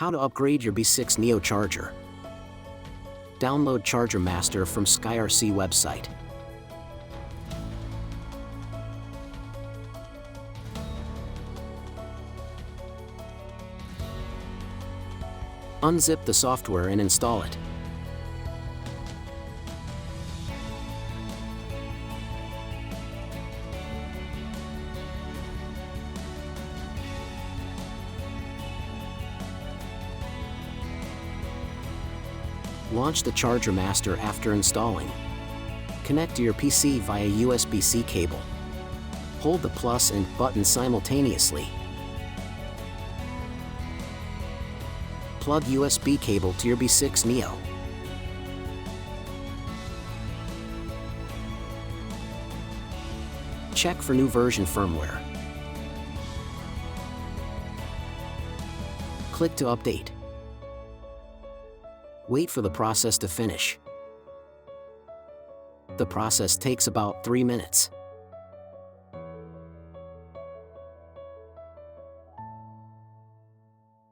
How to upgrade your B6neo charger. Download Charger Master from SkyRC website. Unzip the software and install it. Launch the Charger Master after installing. Connect to your PC via USB-C cable. Hold the plus and button simultaneously. Plug USB cable to your B6neo. Check for new version firmware. Click to update. Wait for the process to finish. The process takes about 3 minutes.